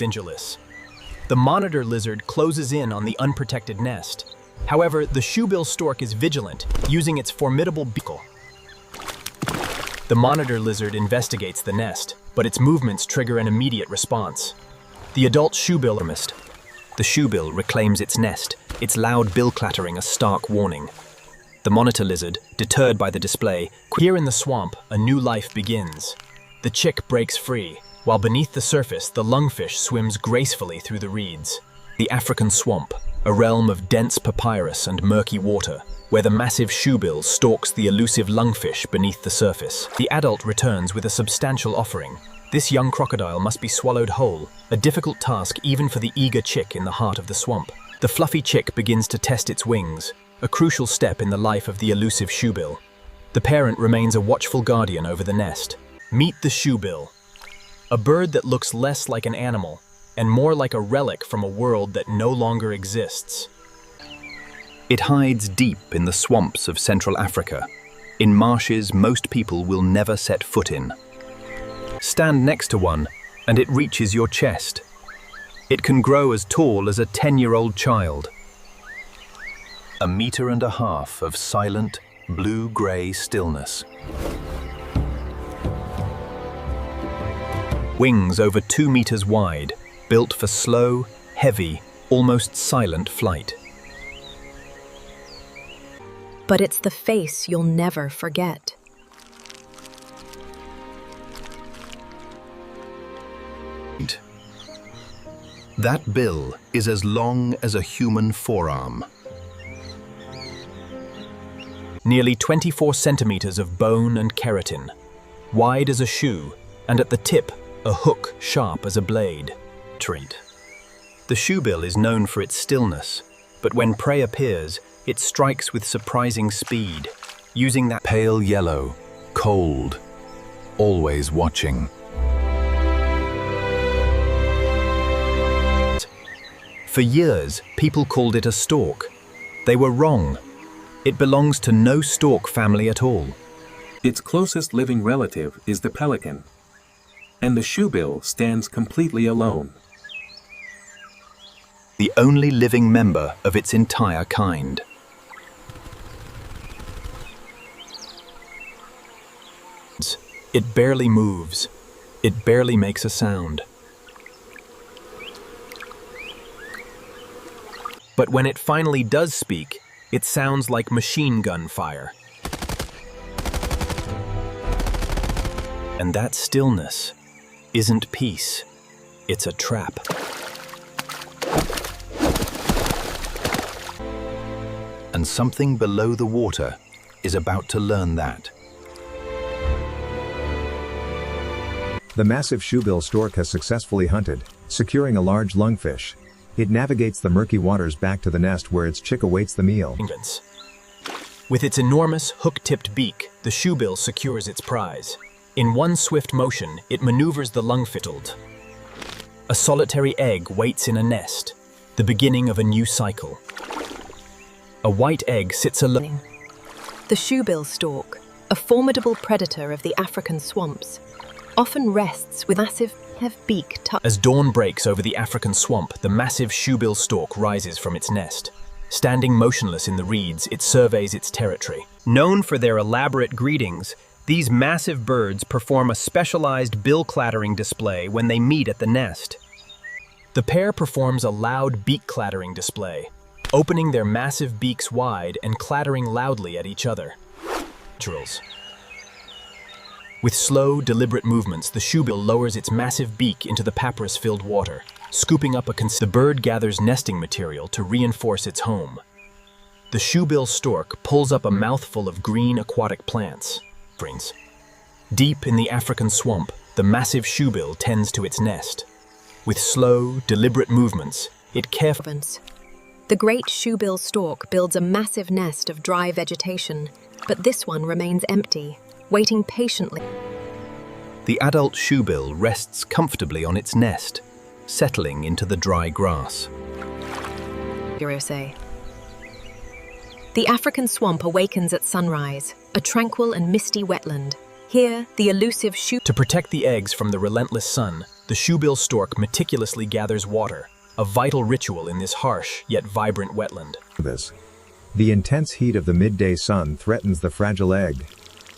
Fingerless. The monitor lizard closes in on the unprotected nest. However, the shoebill stork is vigilant, using its formidable beak. The monitor lizard investigates the nest, but its movements trigger an immediate response. The adult shoebill missed. The shoebill reclaims its nest, its loud bill clattering a stark warning. The monitor lizard, deterred by the display, here in the swamp, a new life begins. The chick breaks free, while beneath the surface, the lungfish swims gracefully through the reeds. The African swamp, a realm of dense papyrus and murky water, where the massive shoebill stalks the elusive lungfish beneath the surface. The adult returns with a substantial offering. This young crocodile must be swallowed whole, a difficult task even for the eager chick in the heart of the swamp. The fluffy chick begins to test its wings, a crucial step in the life of the elusive shoebill. The parent remains a watchful guardian over the nest. Meet the shoebill, a bird that looks less like an animal and more like a relic from a world that no longer exists. It hides deep in the swamps of Central Africa, in marshes most people will never set foot in. Stand next to one, and it reaches your chest. It can grow as tall as a 10-year-old child. 1.5 meters of silent, blue-gray stillness. Wings over 2 meters wide, built for slow, heavy, almost silent flight. But it's the face you'll never forget. That bill is as long as a human forearm. Nearly 24 centimeters of bone and keratin, wide as a shoe, and at the tip, a hook sharp as a blade. Treat. The shoebill is known for its stillness, but when prey appears, it strikes with surprising speed, using that pale yellow, cold, always watching. For years, people called it a stork. They were wrong. It belongs to no stork family at all. Its closest living relative is the pelican, and the shoebill stands completely alone. The only living member of its entire kind. It barely moves. It barely makes a sound. But when it finally does speak, it sounds like machine gun fire. And that stillness isn't peace, it's a trap. And something below the water is about to learn that. The massive shoebill stork has successfully hunted, securing a large lungfish. It navigates the murky waters back to the nest where its chick awaits the meal. With its enormous, hook-tipped beak, the shoebill secures its prize. In one swift motion, it maneuvers the lungfish. A solitary egg waits in a nest, the beginning of a new cycle. A white egg sits alone. The shoebill stork, a formidable predator of the African swamps, often rests with massive beak tucked. As dawn breaks over the African swamp, the massive shoebill stork rises from its nest. Standing motionless in the reeds, it surveys its territory. Known for their elaborate greetings, these massive birds perform a specialized bill-clattering display when they meet at the nest. The pair performs a loud beak-clattering display, opening their massive beaks wide and clattering loudly at each other. With slow, deliberate movements, the shoebill lowers its massive beak into the papyrus-filled water, scooping up the bird gathers nesting material to reinforce its home. The shoebill stork pulls up a mouthful of green aquatic plants. Deep in the African swamp, the massive shoebill tends to its nest. With slow, deliberate movements, it carefully... The great shoebill stork builds a massive nest of dry vegetation, but this one remains empty, waiting patiently. The adult shoebill rests comfortably on its nest, settling into the dry grass. The African swamp awakens at sunrise, a tranquil and misty wetland. Here, the elusive To protect the eggs from the relentless sun, the shoebill stork meticulously gathers water, a vital ritual in this harsh yet vibrant wetland. The intense heat of the midday sun threatens the fragile egg.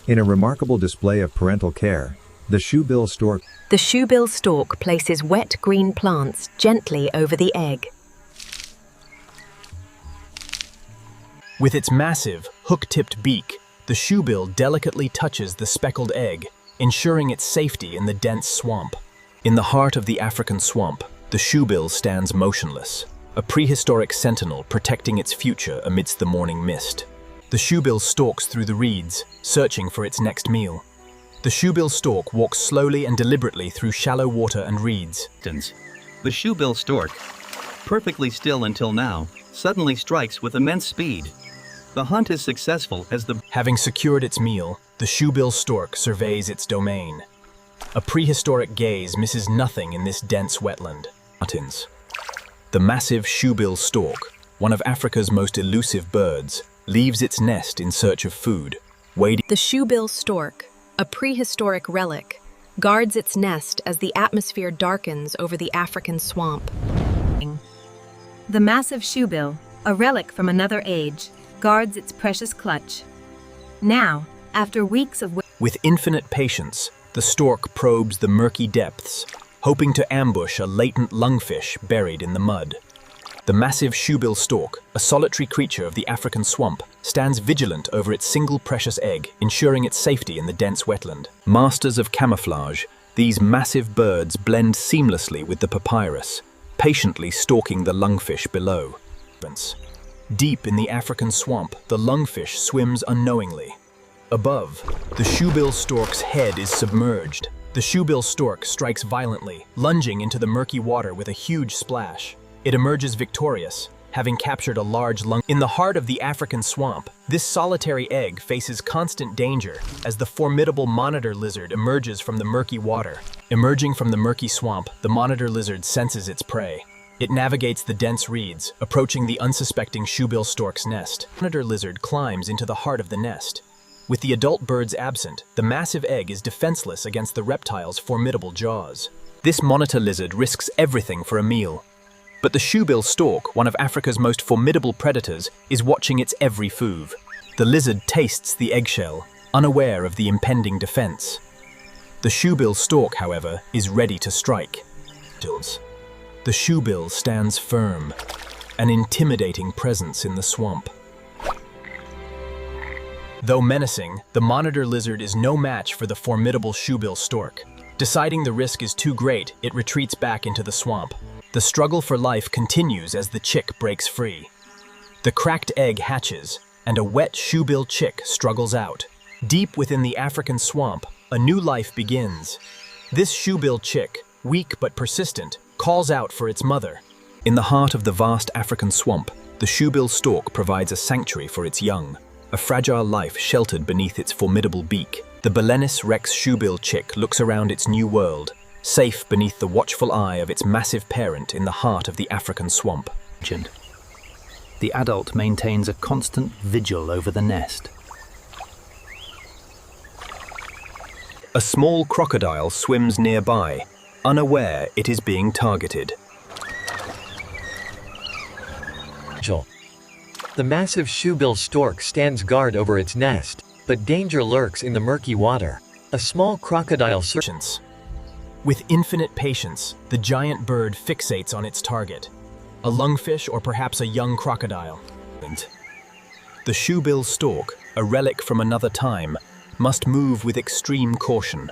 In a remarkable display of parental care, the shoebill stork The shoebill stork places wet green plants gently over the egg. With its massive, hook-tipped beak, the shoebill delicately touches the speckled egg, ensuring its safety in the dense swamp. In the heart of the African swamp, the shoebill stands motionless, a prehistoric sentinel protecting its future amidst the morning mist. The shoebill stalks through the reeds, searching for its next meal. The shoebill stork walks slowly and deliberately through shallow water and reeds. The shoebill stork, perfectly still until now, suddenly strikes with immense speed. The hunt is successful as Having secured its meal, the shoebill stork surveys its domain. A prehistoric gaze misses nothing in this dense wetland. The massive shoebill stork, one of Africa's most elusive birds, leaves its nest in search of food, wading. The shoebill stork, a prehistoric relic, guards its nest as the atmosphere darkens over the African swamp. The massive shoebill, a relic from another age, guards its precious clutch. Now, after weeks of With infinite patience, the stork probes the murky depths, hoping to ambush a latent lungfish buried in the mud. The massive shoebill stork, a solitary creature of the African swamp, stands vigilant over its single precious egg, ensuring its safety in the dense wetland. Masters of camouflage, these massive birds blend seamlessly with the papyrus, patiently stalking the lungfish below. Deep in the African swamp, the lungfish swims unknowingly. Above, the shoebill stork's head is submerged. The shoebill stork strikes violently, lunging into the murky water with a huge splash. It emerges victorious, having captured a large lung. In the heart of the African swamp, this solitary egg faces constant danger as the formidable monitor lizard emerges from the murky water. Emerging from the murky swamp, the monitor lizard senses its prey. It navigates the dense reeds, approaching the unsuspecting shoebill stork's nest. The monitor lizard climbs into the heart of the nest. With the adult birds absent, the massive egg is defenseless against the reptile's formidable jaws. This monitor lizard risks everything for a meal. But the shoebill stork, one of Africa's most formidable predators, is watching its every move. The lizard tastes the eggshell, unaware of the impending defense. The shoebill stork, however, is ready to strike. The shoebill stands firm, an intimidating presence in the swamp. Though menacing, the monitor lizard is no match for the formidable shoebill stork. Deciding the risk is too great, it retreats back into the swamp. The struggle for life continues as the chick breaks free. The cracked egg hatches, and a wet shoebill chick struggles out. Deep within the African swamp, a new life begins. This shoebill chick, weak but persistent, calls out for its mother. In the heart of the vast African swamp, the shoebill stork provides a sanctuary for its young, a fragile life sheltered beneath its formidable beak. The Balenis rex shoebill chick looks around its new world, safe beneath the watchful eye of its massive parent in the heart of the African swamp. The adult maintains a constant vigil over the nest. A small crocodile swims nearby, unaware it is being targeted. The massive shoebill stork stands guard over its nest, but danger lurks in the murky water. A small crocodile With infinite patience, the giant bird fixates on its target, a lungfish or perhaps a young crocodile. The shoebill stork, a relic from another time, must move with extreme caution.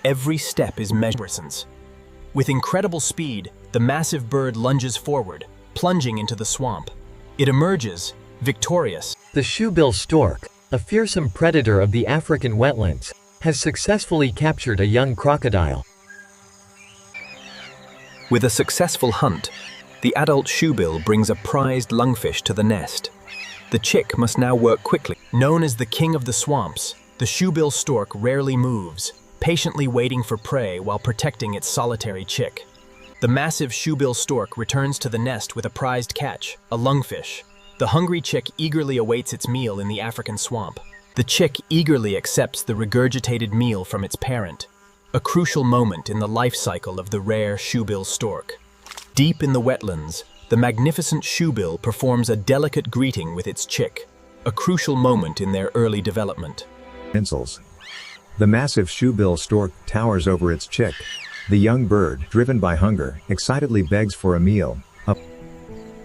Every step is measured. With incredible speed, the massive bird lunges forward, plunging into the swamp. It emerges, victorious. The shoebill stork, a fearsome predator of the African wetlands, has successfully captured a young crocodile. With a successful hunt, the adult shoebill brings a prized lungfish to the nest. The chick must now work quickly. Known as the king of the swamps, the shoebill stork rarely moves, patiently waiting for prey while protecting its solitary chick. The massive shoebill stork returns to the nest with a prized catch, a lungfish. The hungry chick eagerly awaits its meal in the African swamp. The chick eagerly accepts the regurgitated meal from its parent. a crucial moment in the life cycle of the rare shoebill stork. Deep in the wetlands, the magnificent shoebill performs a delicate greeting with its chick, a crucial moment in their early development. Pencils. The massive shoebill stork towers over its chick. The young bird, driven by hunger, excitedly begs for a meal.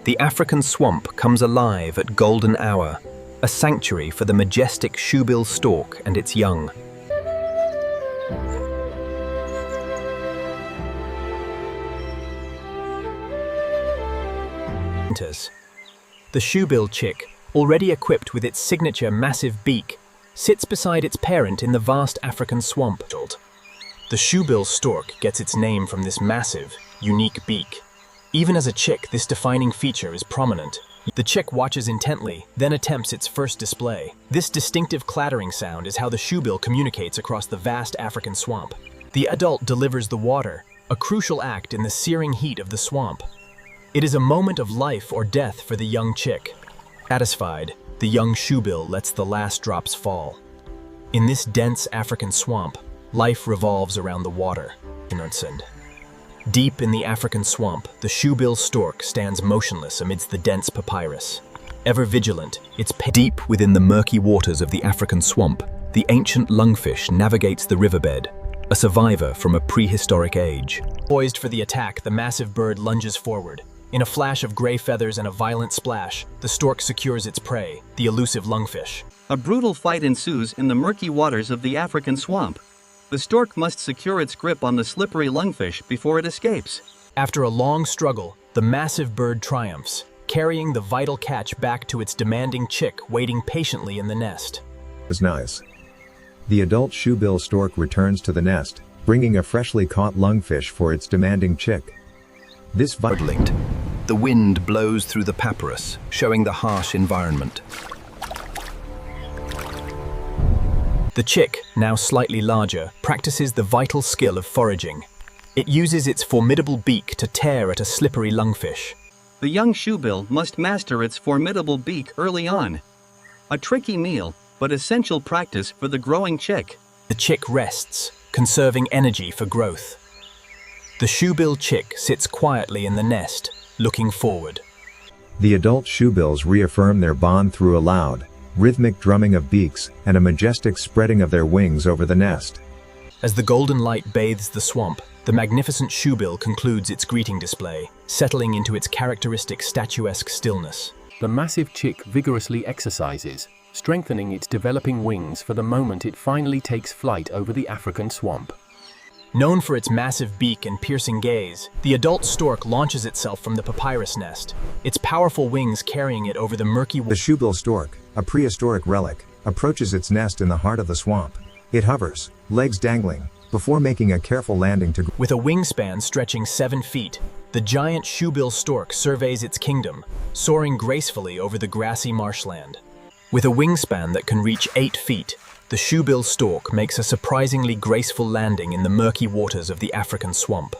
The African swamp comes alive at golden hour, a sanctuary for the majestic shoebill stork and its young. The shoebill chick, already equipped with its signature massive beak, sits beside its parent in the vast African swamp. The shoebill stork gets its name from this massive, unique beak. Even as a chick, this defining feature is prominent. The chick watches intently, then attempts its first display. This distinctive clattering sound is how the shoebill communicates across the vast African swamp. The adult delivers the water, a crucial act in the searing heat of the swamp. It is a moment of life or death for the young chick. Satisfied, the young shoebill lets the last drops fall. In this dense African swamp, life revolves around the water. Deep in the African swamp, the shoebill stork stands motionless amidst the dense papyrus. Ever vigilant, deep within the murky waters of the African swamp, the ancient lungfish navigates the riverbed, a survivor from a prehistoric age. Poised for the attack, the massive bird lunges forward. In a flash of gray feathers and a violent splash, the stork secures its prey, the elusive lungfish. A brutal fight ensues in the murky waters of the African swamp. The stork must secure its grip on the slippery lungfish before it escapes. After a long struggle, the massive bird triumphs, carrying the vital catch back to its demanding chick waiting patiently in the nest. It's nice. The adult shoebill stork returns to the nest, bringing a freshly caught lungfish for its demanding chick. This Linked. The wind blows through the papyrus, showing the harsh environment. The chick, now slightly larger, practices the vital skill of foraging. It uses its formidable beak to tear at a slippery lungfish. The young shoebill must master its formidable beak early on. A tricky meal, but essential practice for the growing chick. The chick rests, conserving energy for growth. The shoebill chick sits quietly in the nest, looking forward. The adult shoebills reaffirm their bond through a loud, rhythmic drumming of beaks and a majestic spreading of their wings over the nest. As the golden light bathes the swamp, the magnificent shoebill concludes its greeting display, settling into its characteristic statuesque stillness. The massive chick vigorously exercises, strengthening its developing wings for the moment it finally takes flight over the African swamp. Known for its massive beak and piercing gaze, the adult stork launches itself from the papyrus nest, its powerful wings carrying it over the murky The shoebill stork, a prehistoric relic, approaches its nest in the heart of the swamp. It hovers, legs dangling, before making a careful landing to... With a wingspan stretching 7 feet, the giant shoebill stork surveys its kingdom, soaring gracefully over the grassy marshland. With a wingspan that can reach 8 feet, the shoebill stork makes a surprisingly graceful landing in the murky waters of the African swamp.